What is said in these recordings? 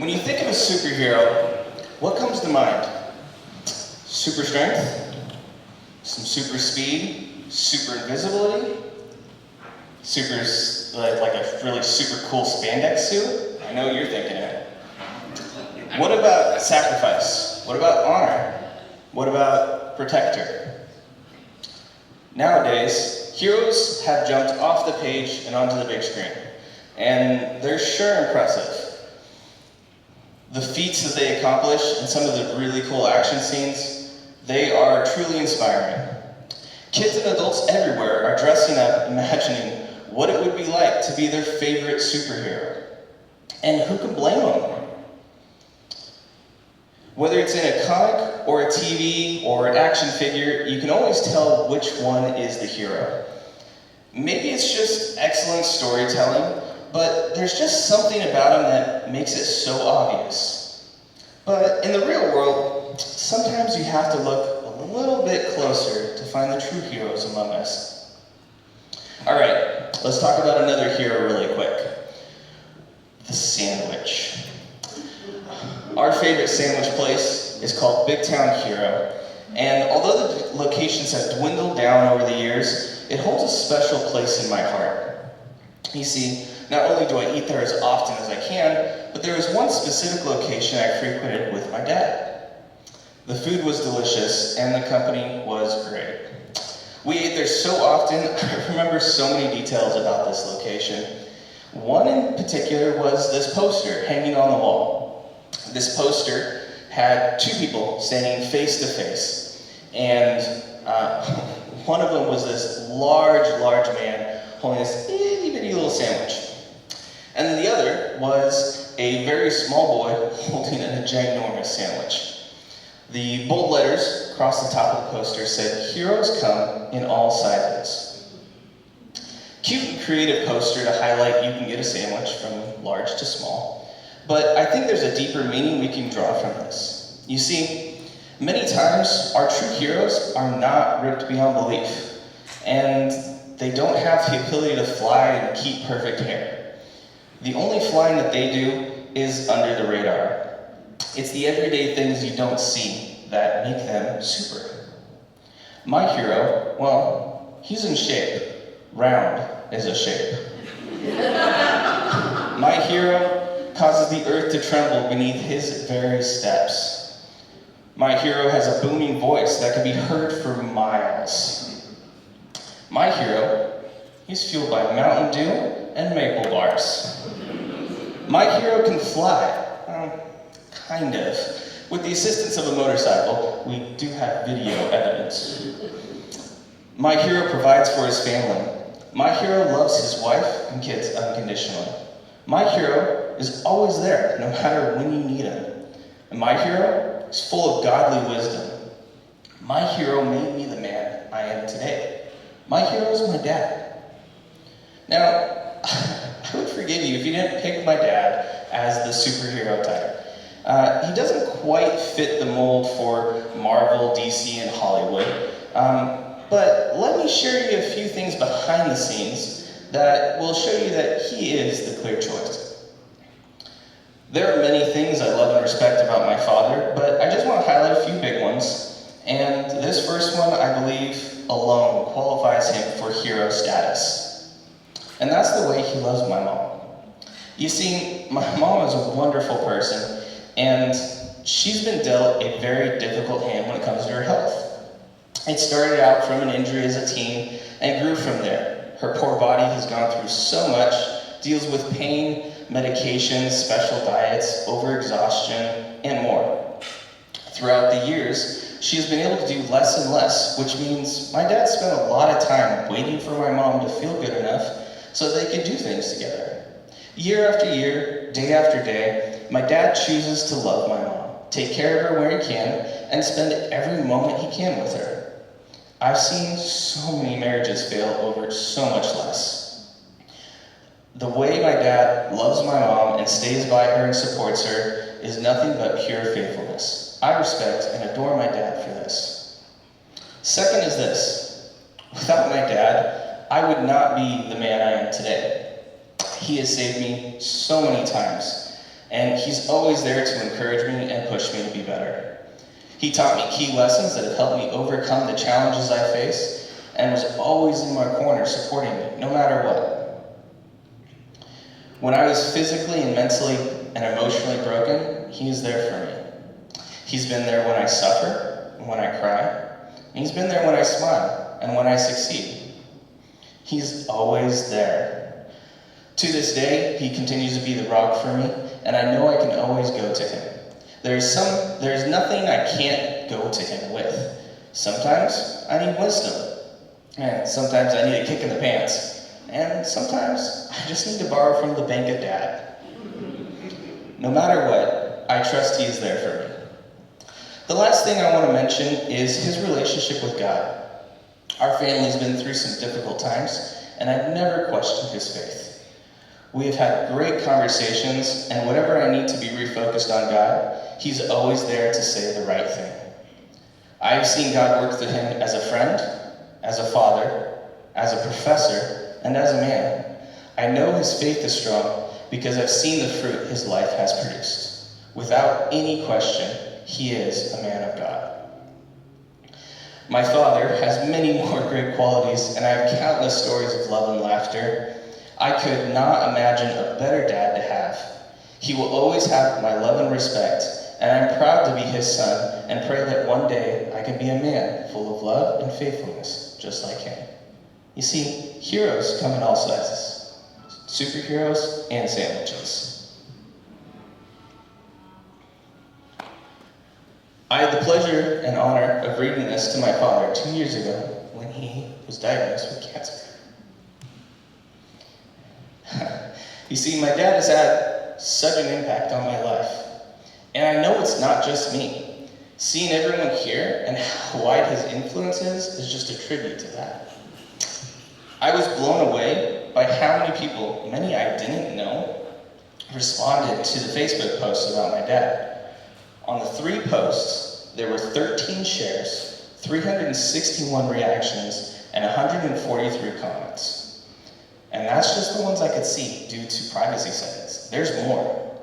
When you think of a superhero, what comes to mind? Super strength? Some super speed? Super invisibility? Like a really super cool spandex suit? I know you're thinking it. What about sacrifice? What about honor? What about protector? Nowadays, heroes have jumped off the page and onto the big screen, and they're sure impressive. The feats that they accomplish and some of the really cool action scenes, they are truly inspiring. Kids and adults everywhere are dressing up, imagining what it would be like to be their favorite superhero. And who can blame them? Whether it's in a comic or a TV or an action figure, you can always tell which one is the hero. Maybe it's just excellent storytelling, but there's just something about him that makes it so obvious. But in the real world, sometimes you have to look a little bit closer to find the true heroes among us. All right, let's talk about another hero really quick. The sandwich. Our favorite sandwich place is called Big Town Hero, and although the locations have dwindled down over the years, it holds a special place in my heart. You see, not only do I eat there as often as I can, but there was one specific location I frequented with my dad. The food was delicious, and the company was great. We ate there so often, I remember so many details about this location. One in particular was this poster hanging on the wall. This poster had two people standing face to face, and one of them was this large man holding this itty bitty little sandwich. And then the other was a very small boy holding a ginormous sandwich. The bold letters across the top of the poster said, "Heroes come in all sizes." Cute and creative poster to highlight you can get a sandwich from large to small. But I think there's a deeper meaning we can draw from this. You see, many times our true heroes are not ripped beyond belief, and they don't have the ability to fly and keep perfect hair. The only flying that they do is under the radar. It's the everyday things you don't see that make them super. My hero, well, he's in shape. Round is a shape. My hero causes the earth to tremble beneath his very steps. My hero has a booming voice that can be heard for miles. My hero, he's fueled by Mountain Dew and maple bars. My hero can fly, kind of. With the assistance of a motorcycle, we do have video evidence. My hero provides for his family. My hero loves his wife and kids unconditionally. My hero is always there, no matter when you need him. And my hero is full of godly wisdom. My hero made me the man I am today. My hero is my dad. Now, I would forgive you if you didn't pick my dad as the superhero type. He doesn't quite fit the mold for Marvel, DC, and Hollywood. But let me share you a few things behind the scenes that will show you that he is the clear choice. There are many things I love and respect about my father, but I just want to highlight a few big ones. And this first one, I believe, alone qualifies him for hero status. And that's the way he loves my mom. You see, my mom is a wonderful person, and she's been dealt a very difficult hand when it comes to her health. It started out from an injury as a teen and grew from there. Her poor body has gone through so much, deals with pain, medications, special diets, overexhaustion, and more. Throughout the years, she has been able to do less and less, which means my dad spent a lot of time waiting for my mom to feel good enough so they could do things together. Year after year, day after day, my dad chooses to love my mom, take care of her where he can, and spend every moment he can with her. I've seen so many marriages fail over so much less. The way my dad loves my mom and stays by her and supports her is nothing but pure faithfulness. I respect and adore my dad for this. Second is this. Without my dad, I would not be the man I am today. He has saved me so many times, and he's always there to encourage me and push me to be better. He taught me key lessons that have helped me overcome the challenges I face, and was always in my corner supporting me, no matter what. When I was physically and mentally and emotionally broken, he is there for me. He's been there when I suffer and when I cry. He's been there when I smile and when I succeed. He's always there. To this day, he continues to be the rock for me, and I know I can always go to him. There's nothing I can't go to him with. Sometimes I need wisdom, and sometimes I need a kick in the pants, and sometimes I just need to borrow from the bank of Dad. No matter what, I trust he is there for me. The last thing I want to mention is his relationship with God. Our family's been through some difficult times, and I've never questioned his faith. We have had great conversations, and whatever I need to be refocused on God, he's always there to say the right thing. I have seen God work through him as a friend, as a father, as a professor, and as a man. I know his faith is strong because I've seen the fruit his life has produced. Without any question, he is a man of God. My father has many more great qualities, and I have countless stories of love and laughter. I could not imagine a better dad to have. He will always have my love and respect, and I'm proud to be his son and pray that one day I can be a man full of love and faithfulness, just like him. You see, heroes come in all sizes, superheroes and sandwiches. I had the pleasure and honor of reading this to my father 2 years ago when he was diagnosed with cancer. You see, my dad has had such an impact on my life. And I know it's not just me. Seeing everyone here and how wide his influence is just a tribute to that. I was blown away by how many people, many I didn't know, responded to the Facebook posts about my dad. On the 3 posts, there were 13 shares, 361 reactions, and 143 comments. And that's just the ones I could see due to privacy settings. There's more.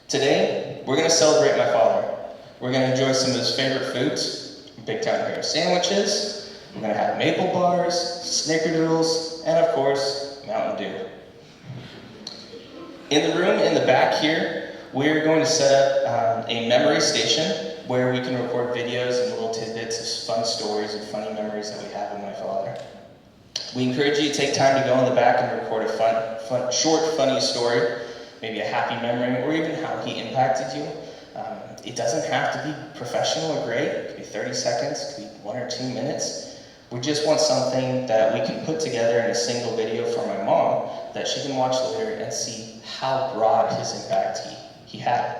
Today, we're going to celebrate my father. We're going to enjoy some of his favorite foods, Big Town Hero sandwiches. We're going to have maple bars, snickerdoodles, and of course, Mountain Dew. In the room in the back here, we're going to set up a memory station where we can record videos and little tidbits of fun stories and funny memories that we have with my father. We encourage you to take time to go in the back and record a short, funny story, maybe a happy memory, or even how he impacted you. It doesn't have to be professional or great. It could be 30 seconds, it could be 1 or 2 minutes. We just want something that we can put together in a single video for my mom that she can watch later and see how broad his impact he had.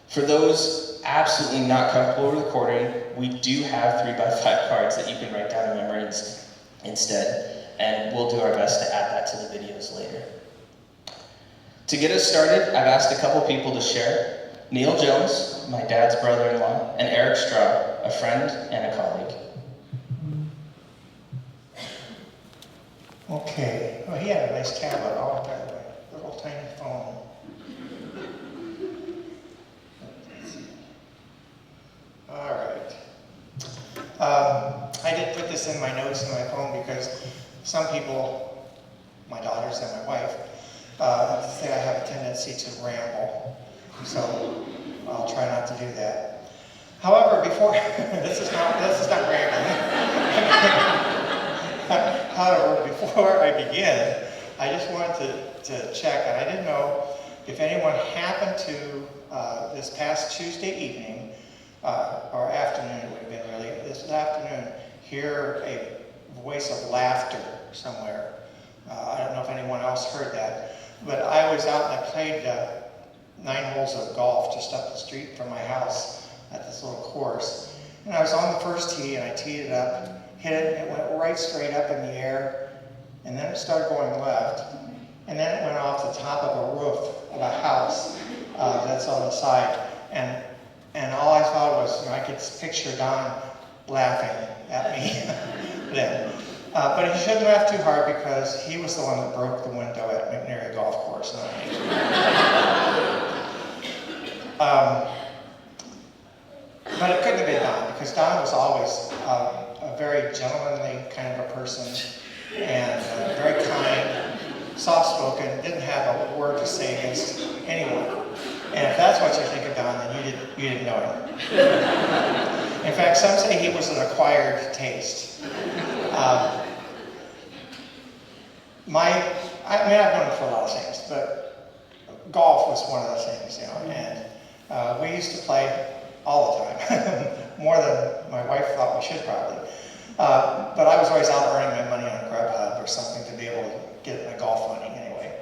For those absolutely not comfortable recording, we do have 3x5 cards that you can write down in memories instead, and we'll do our best to add that to the videos later. To get us started, I've asked a couple people to share. Neil Jones, my dad's brother-in-law, and Eric Straub, a friend and a colleague. Okay, well, he had a nice tablet all the way, little tiny phone. All right. I did put this in my notes in my phone because some people, my daughters and my wife, say I have a tendency to ramble. So I'll try not to do that. However, before this is not rambling. However, before I begin, I just wanted to check, and I didn't know if anyone happened to this past Tuesday evening or afternoon, it would have been really this afternoon, hear a voice of laughter somewhere. I don't know if anyone else heard that, but I was out and I played 9 holes of golf just up the street from my house at this little course. And I was on the first tee and I teed it up, hit it, and it went right straight up in the air, and then it started going left, and then it went off the top of a roof of a house that's on the side. And all I thought was, I could picture Don laughing at me then. But he shouldn't laugh too hard because he was the one that broke the window at McNary Golf Course, not me. have a word to say against anyone. And if that's what you think of Don, then you didn't know him. In fact, some say he was an acquired taste. I've known him for a lot of things, but golf was one of those things, and we used to play all the time, more than my wife thought we should probably. But I was always out earning my money on Grubhub or something to be able to get my golf money anyway.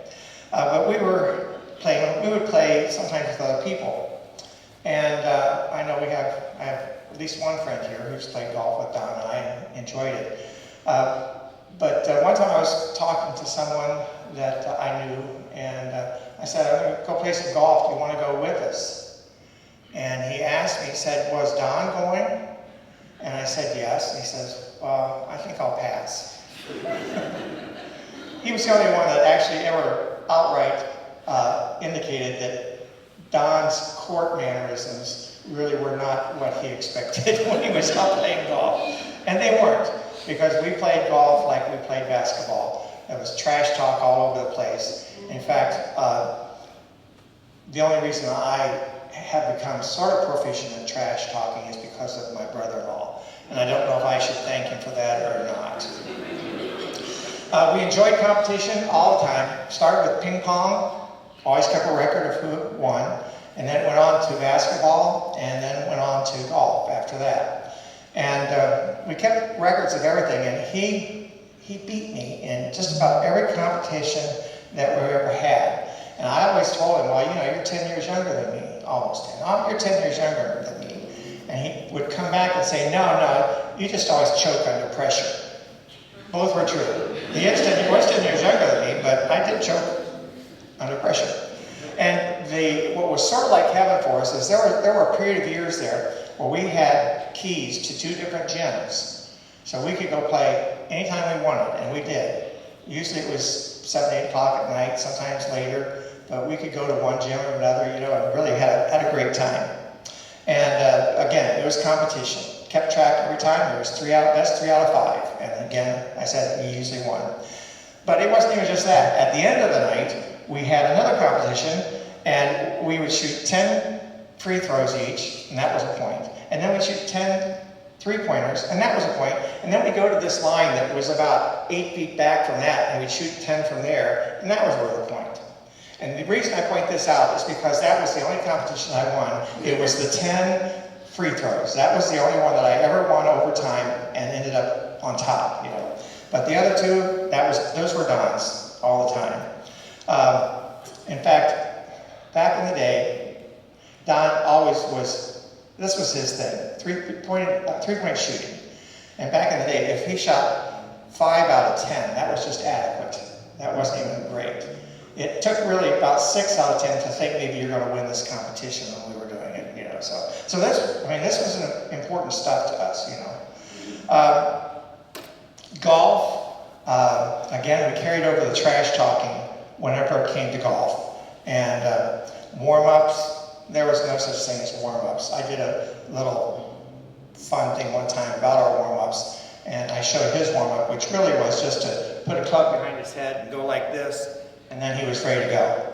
But we would play sometimes with other people. And I know I have at least one friend here who's played golf with Don and I and enjoyed it. But one time I was talking to someone that I knew, and I said, I'm going to go play some golf. Do you want to go with us? And he asked me, he said, was Don going? And I said, yes. And he says, well, I think I'll pass. He was the only one that actually ever outright indicated that Don's court mannerisms really were not what he expected when he was out playing golf. And they weren't, because we played golf like we played basketball. There was trash talk all over the place. In fact, the only reason I have become sort of proficient in trash talking is because of my brother-in-law. And I don't know if I should thank him for that or not. We enjoyed competition all the time. Started with ping pong, always kept a record of who won, and then went on to basketball, and then went on to golf after that. And we kept records of everything, and he beat me in just about every competition that we ever had. And I always told him, well, you're 10 years younger than me, almost 10. Oh, you're 10 years younger than me. And he would come back and say, no, you just always choke under pressure. Both were true. He was 10 years younger than me, but I did choke under pressure. And what was sort of like heaven for us is there were a period of years there where we had keys to 2 different gyms. So we could go play anytime we wanted, and we did. Usually it was 7, 8 o'clock at night, sometimes later, but we could go to one gym or another, and really had a great time. And again, it was competition. Kept track every time. There was best 3 out of 5. And again, I said we usually won. But it wasn't even just that. At the end of the night, we had another competition, and we would shoot 10 free throws each, and that was a point. And then we'd shoot 10 three-pointers, and that was a point. And then we'd go to this line that was about 8 feet back from that, and we'd shoot 10 from there, and that was worth a point. And the reason I point this out is because that was the only competition I won. It was the 10 free throws. That was the only one that I ever won over time and ended up on top, But the other 2, those were Don's all the time. In fact, back in the day, Don always this was his thing, three-point shooting. And back in the day, if he shot 5 out of 10, that was just adequate. That wasn't even great. It took really about 6 out of 10 to think maybe you're going to win this competition when we were doing it, So this was an important stuff to us, Golf, again, we carried over the trash talking whenever it came to golf. And warm-ups, there was no such thing as warm-ups. I did a little fun thing one time about our warm-ups, and I showed his warm-up, which really was just to put a club behind his head and go like this, and then he was ready to go.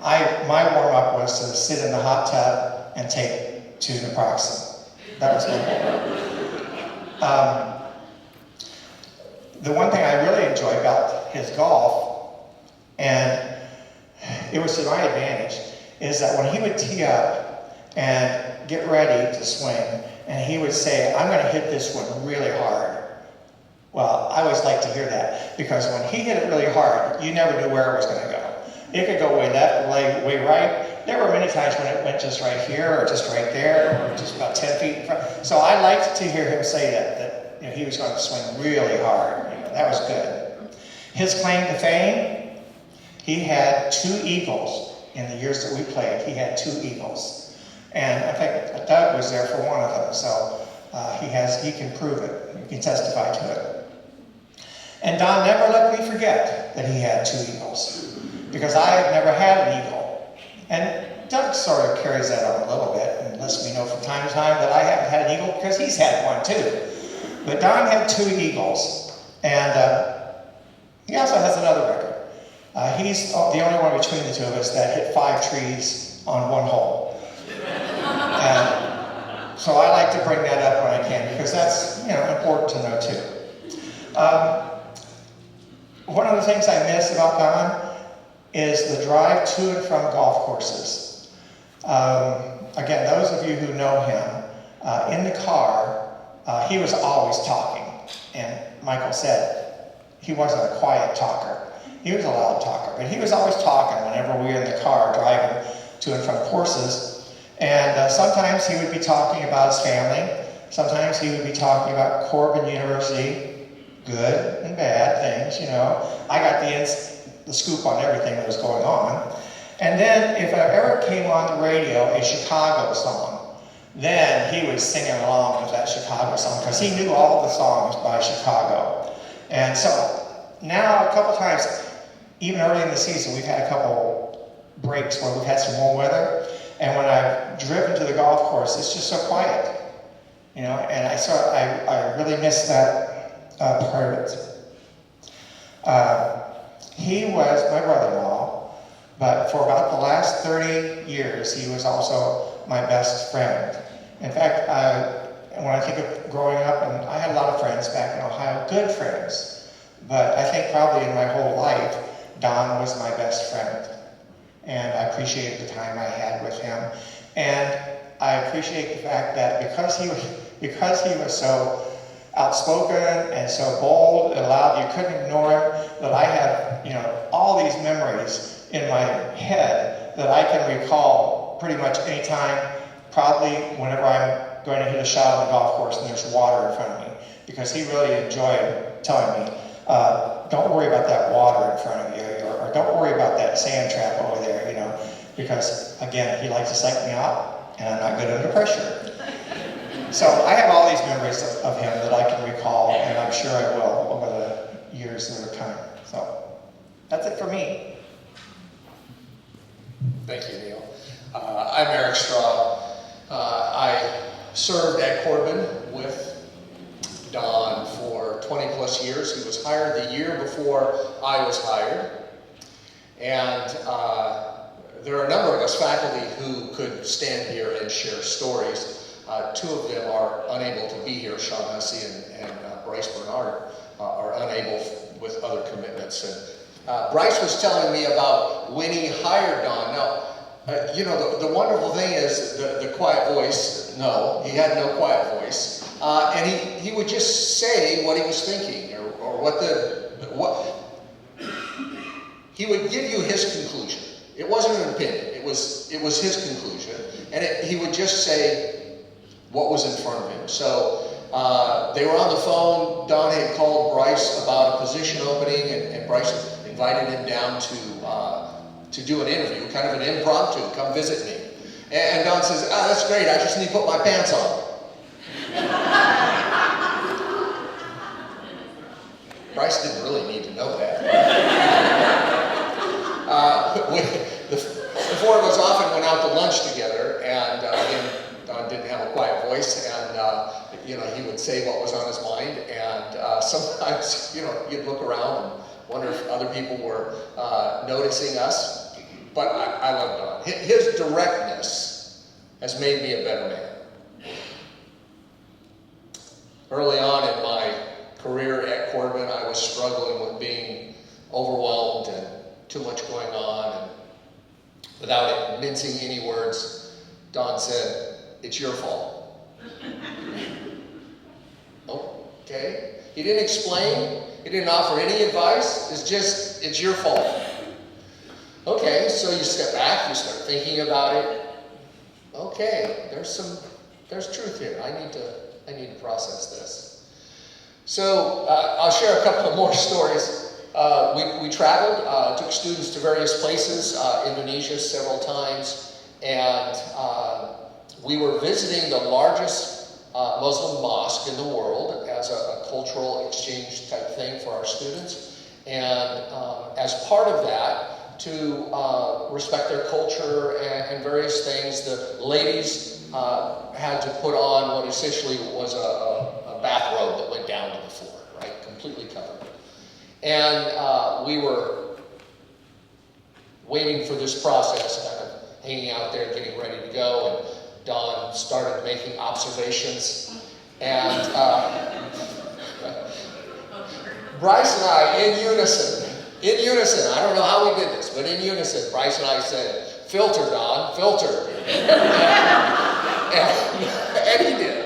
My warm-up was to sit in the hot tub and take 2 naproxen. That was my warm-up. The one thing I really enjoyed about his golf, and it was to my advantage, is that when he would tee up and get ready to swing, and he would say, I'm going to hit this one really hard. Well, I always like to hear that, because when he hit it really hard, you never knew where it was going to go. It could go way left, way right. There were many times when it went just right here, or just right there, or just about 10 feet in front. So I liked to hear him say that he was going to swing really hard. That was good. His claim to fame, he had 2 eagles in the years that we played. He had 2 eagles. And I think Doug was there for one of them, so he can prove it. He can testify to it. And Don never let me forget that he had 2 eagles, because I have never had an eagle. And Doug sort of carries that on a little bit and lets me know from time to time that I haven't had an eagle, because he's had one too. But Don had 2 eagles, and he also has another record. He's the only one between the two of us that hit 5 trees on one hole. And so I like to bring that up when I can because that's important to know too. One of the things I miss about Don is the drive to and from golf courses. Again, those of you who know him, in the car, he was always talking. And Michael said he wasn't a quiet talker. He was a loud talker, but he was always talking whenever we were in the car driving to and from courses. And sometimes he would be talking about his family. Sometimes he would be talking about Corbin University, good and bad things, I got the scoop on everything that was going on. And then if I ever came on the radio a Chicago song, then he was singing along with that Chicago song because he knew all the songs by Chicago. And so now a couple times, even early in the season, we've had a couple breaks where we've had some warm weather. And when I've driven to the golf course, it's just so quiet, and I really miss that part of it. He was my brother-in-law, but for about the last 30 years, he was also my best friend. In fact, when I think of growing up, and I had a lot of friends back in Ohio, good friends, but I think probably in my whole life, Don was my best friend. And I appreciated the time I had with him. And I appreciate the fact that because he was so outspoken and so bold and loud, you couldn't ignore him, that I have, all these memories in my head that I can recall pretty much any time, probably whenever I'm going to hit a shot on the golf course and there's water in front of me, because he really enjoyed telling me, don't worry about that water in front of you, or don't worry about that sand trap over there, because, again, he likes to psych me out, and I'm not good under pressure. So I have all these memories of him that I can recall, and I'm sure I will over the years that are coming. So that's it for me. Thank you, Neil. I'm Eric Straub. I served at Corbin with Don for 20 plus years. He was hired the year before I was hired. And there are a number of us faculty who could stand here and share stories. Two of them are unable to be here. Sean Hussey and Bryce Bernard are unable with other commitments. And Bryce was telling me about when he hired Don. Now, the wonderful thing is the quiet voice. No, he had no quiet voice. And he would just say what he was thinking, or what he would give you his conclusion. It wasn't an opinion. It was his conclusion, and he would just say what was in front of him. So they were on the phone. Don had called Bryce about a position opening, and Bryce invited him down to do an interview, kind of an impromptu. Come visit me. And Don says, that's great. I just need to put my pants on. Bryce didn't really need to know that. The four of us often went out to lunch together, and again, Don didn't have a quiet voice, and he would say what was on his mind, and sometimes, you'd look around and wonder if other people were noticing us, but I love Don. His directness has made me a better man. Early on in my career at Corbin, I was struggling with being overwhelmed and too much going on, and without mincing any words, Don said, "It's your fault." Okay. He didn't explain. He didn't offer any advice. It's your fault. Okay, so you step back, you start thinking about it. Okay, there's truth here. I need to process this. So I'll share a couple of more stories. We traveled, took students to various places, Indonesia several times, and we were visiting the largest Muslim mosque in the world as a cultural exchange type thing for our students. And as part of that, to respect their culture and various things, the ladies had to put on what essentially was a bathrobe that went down to the floor, right? Completely covered. And we were waiting for this process, kind of hanging out there, getting ready to go, and Don started making observations. And Bryce and I, in unison, I don't know how we did this, but in unison, Bryce and I said, "Filter, Don, filter." and he did.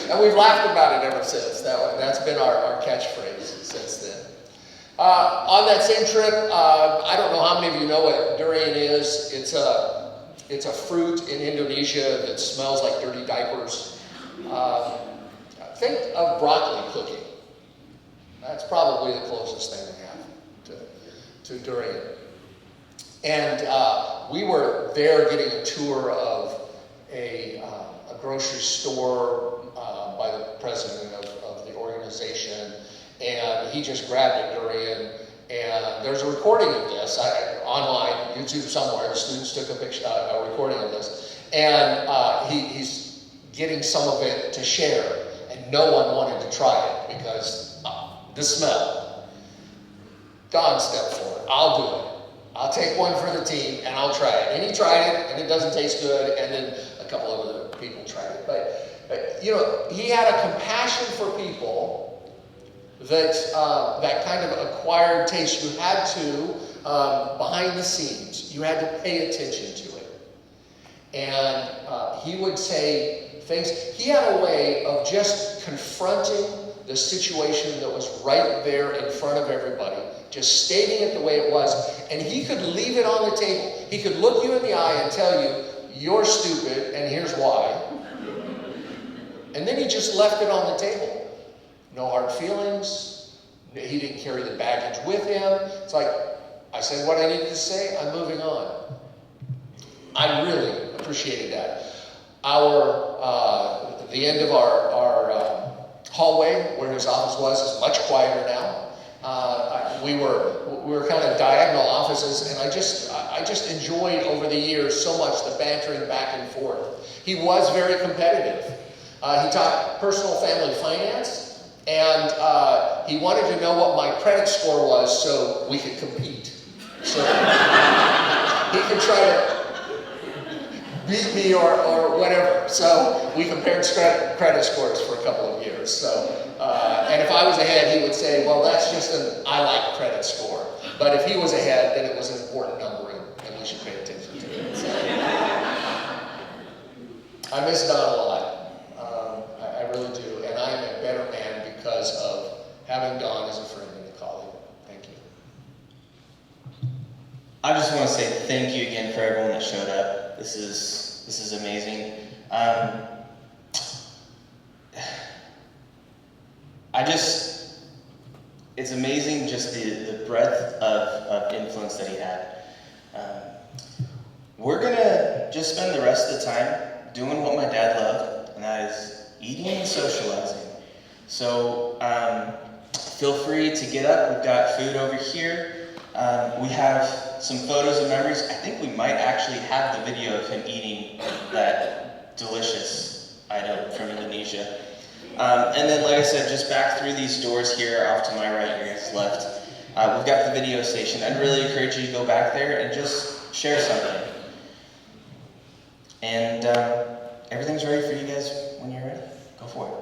And we've laughed about it ever since. That's been our catchphrase since then. On that same trip, I don't know how many of you know what durian is. It's a fruit in Indonesia that smells like dirty diapers. Think of broccoli cooking. That's probably the closest thing we have to durian. And we were there getting a tour of a grocery store by the president of the organization, and he just grabbed a durian. And there's a recording of this online, YouTube somewhere. The students took a recording of this, and he's getting some of it to share, and no one wanted to try it because the smell. Don stepped forward. "I'll do it. I'll take one for the team and I'll try it." And he tried it, and it doesn't taste good, and then a couple of other people tried it. But you know, he had a compassion for people that kind of acquired taste. You had to, behind the scenes, you had to pay attention to it. And he would say things. He had a way of just confronting the situation that was right there in front of everybody, just stating it the way it was, and he could leave it on the table. He could look you in the eye and tell you, "You're stupid, and here's why." And then he just left it on the table. No hard feelings. He didn't carry the baggage with him. It's like, I said what I needed to say, I'm moving on. I really appreciated that. The end of our hallway where his office was is much quieter now. We were kind of diagonal offices, and I just enjoyed over the years so much the bantering back and forth. He was very competitive. He taught personal family finance, and he wanted to know what my credit score was so we could compete. So he could try to beat me or whatever. So we compared credit scores for a couple of years. So, and if I was ahead, he would say, "Well, that's just an I like credit score." But if he was ahead, then it was an important number, and we should pay attention to it. So, I miss Don a lot. I really do. And I am a better man because of having Don as a friend and a colleague. Thank you. I just want to say thank you again for everyone that showed up. This is amazing. It's amazing just the breadth of influence that he had. We're gonna just spend the rest of the time doing what my dad loved, and that is eating and socializing. So feel free to get up. We've got food over here. We have some photos and memories. I think we might actually have the video of him eating that delicious item from Indonesia. And then, like I said, just back through these doors here, off to my right, your guys' left, we've got the video station. I'd really encourage you to go back there and just share something. And everything's ready for you guys when you're ready. Go for it.